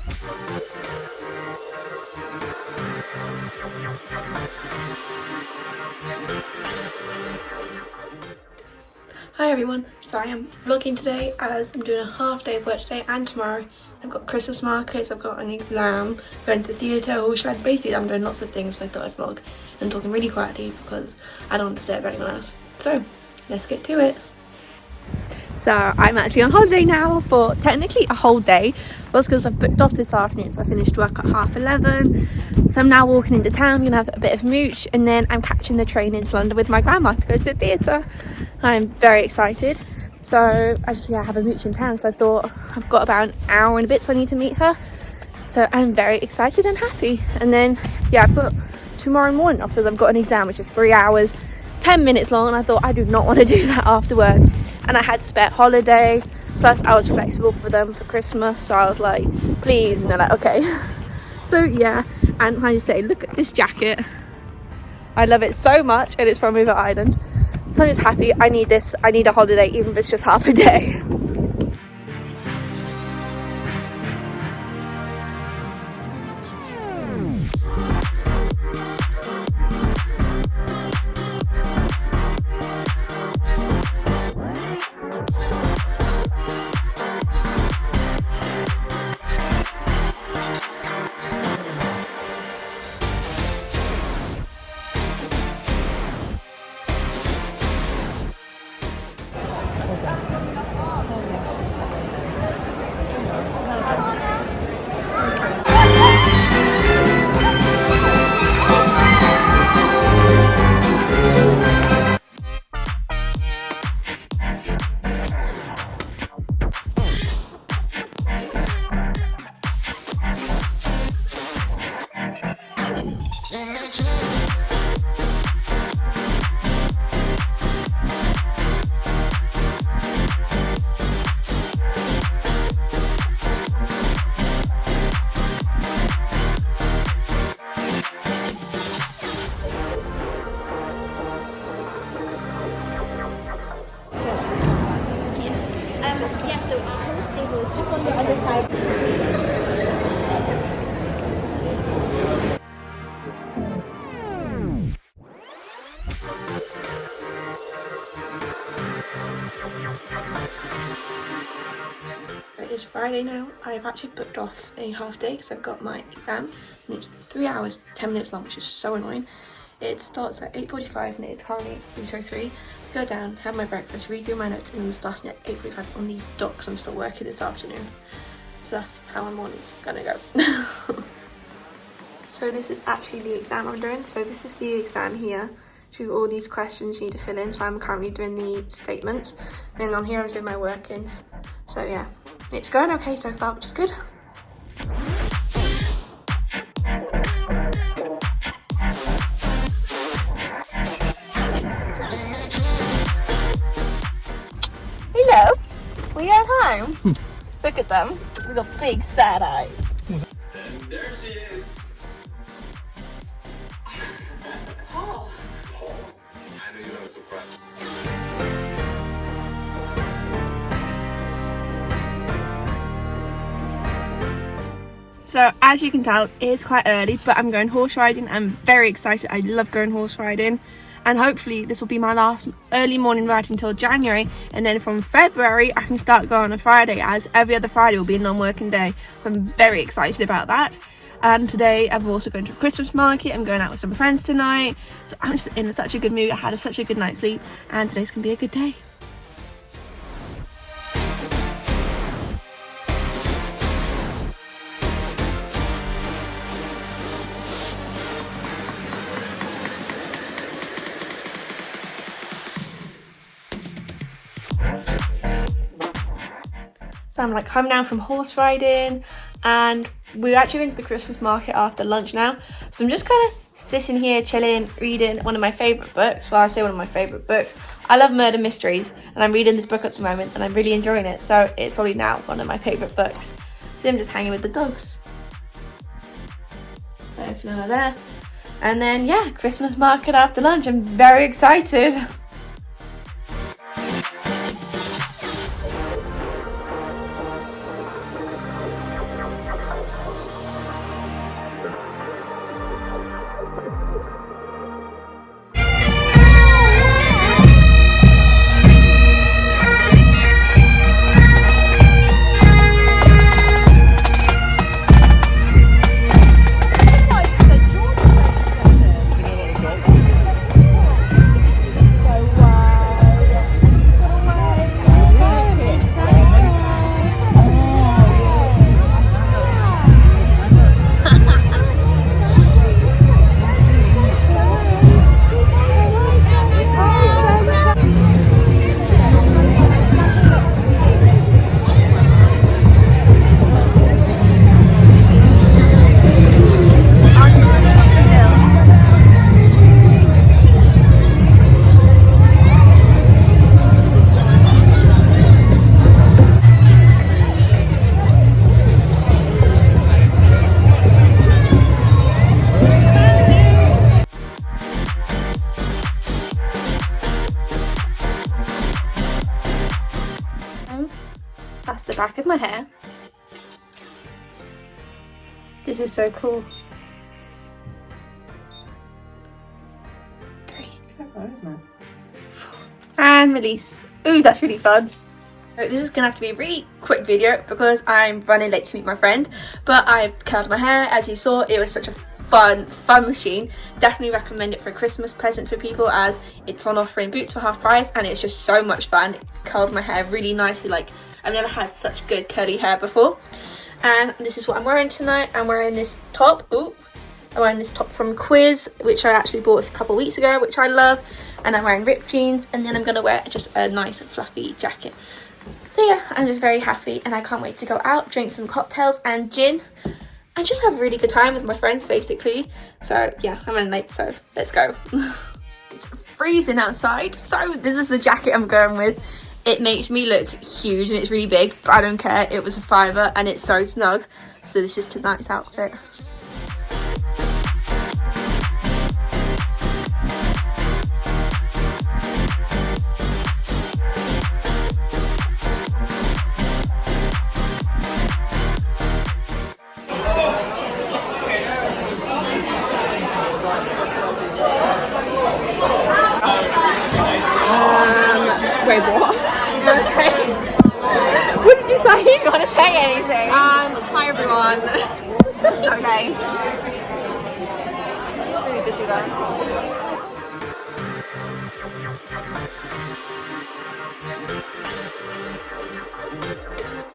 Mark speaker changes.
Speaker 1: Hi everyone, so I am vlogging today as I'm doing a half day of work today and tomorrow. I've got Christmas markets, I've got an exam, going to the theatre, horse rides. Basically I'm doing lots of things, so I thought I'd vlog and talking really quietly because I don't want to disturb anyone else. So let's get to it. So I'm actually on holiday now for technically a whole day. That's because I've booked off this afternoon, so I finished work at 11:30. So I'm now walking into town, gonna have a bit of mooch, and then I'm catching the train into London with my grandma to go to the theatre. I'm very excited. So I just have a mooch in town, so I thought I've got about an hour and a bit, so I need to meet her. So I'm very excited and happy. And then I've got tomorrow morning off because I've got an exam which is 3 hours 10 minutes long, and I thought I do not want to do that after work. And I had spare holiday, plus I was flexible for them for Christmas, so I was like, please, and they're like, okay. So and I just say, look at this jacket, I love it so much, and it's from River Island, so I'm just happy. I need this, I need a holiday, even if it's just half a day.
Speaker 2: Yes, so our whole stable is just on the other side.
Speaker 1: It's Friday now. I've actually booked off a half day because I've got my exam, and it's 3 hours 10 minutes long, which is so annoying. It starts at 8:45 and it is currently 8:03. Go down, have my breakfast, read through my notes, and then I'm starting at 8:45 on the dot because I'm still working this afternoon. So that's how my morning's gonna go. So this is actually the exam I'm doing. So this is the exam here. Through all these questions you need to fill in. So I'm currently doing the statements. Then on here I'm doing my workings. So yeah, it's going okay so far, which is good. Hello, we are at home. Look at them, we've got big sad eyes.
Speaker 3: And there she is.
Speaker 1: Oh.
Speaker 3: I knew you had a surprise.
Speaker 1: So as you can tell, it is quite early, but I'm going horse riding. I'm very excited. I love going horse riding. And hopefully this will be my last early morning ride until January. And then from February, I can start going on a Friday, as every other Friday will be a non-working day. So I'm very excited about that. And today I've also gone to a Christmas market. I'm going out with some friends tonight. So I'm just in such a good mood. I had such a good night's sleep, and today's gonna be a good day. So I'm like home now from horse riding, and we're actually going to the Christmas market after lunch now. So I'm just kind of sitting here chilling, reading one of my favourite books. Well, I say one of my favourite books. I love murder mysteries, and I'm reading this book at the moment, and I'm really enjoying it. So it's probably now one of my favourite books. So I'm just hanging with the dogs. So Fiona there. And then Christmas market after lunch. I'm very excited. my hair. This is so cool. 3,
Speaker 4: Clever, isn't it?
Speaker 1: 4, and release. Ooh, that's really fun. So this is gonna have to be a really quick video because I'm running late to meet my friend, but I curled my hair. As you saw, it was such a fun machine. Definitely recommend it for a Christmas present for people, as it's on offer in Boots for half price, and it's just so much fun. It curled my hair really nicely. Like, I've never had such good curly hair before. And this is what I'm wearing tonight. I'm wearing this top. Ooh, I'm wearing this top from Quiz, which I actually bought a couple of weeks ago, which I love. And I'm wearing ripped jeans, and then I'm gonna wear just a nice fluffy jacket. So yeah, I'm just very happy, and I can't wait to go out, drink some cocktails and gin, and just have a really good time with my friends, basically. So yeah, I'm running late, so let's go. It's freezing outside, so this is the jacket I'm going with. It makes me look huge, and it's really big, but I don't care. It was a £5, and it's so snug. So this is tonight's outfit.
Speaker 4: Wait, what?
Speaker 1: Do you want to say?
Speaker 4: What did you say?
Speaker 1: Do you want to say anything?
Speaker 4: Hi everyone.
Speaker 1: It's okay. It's really busy though.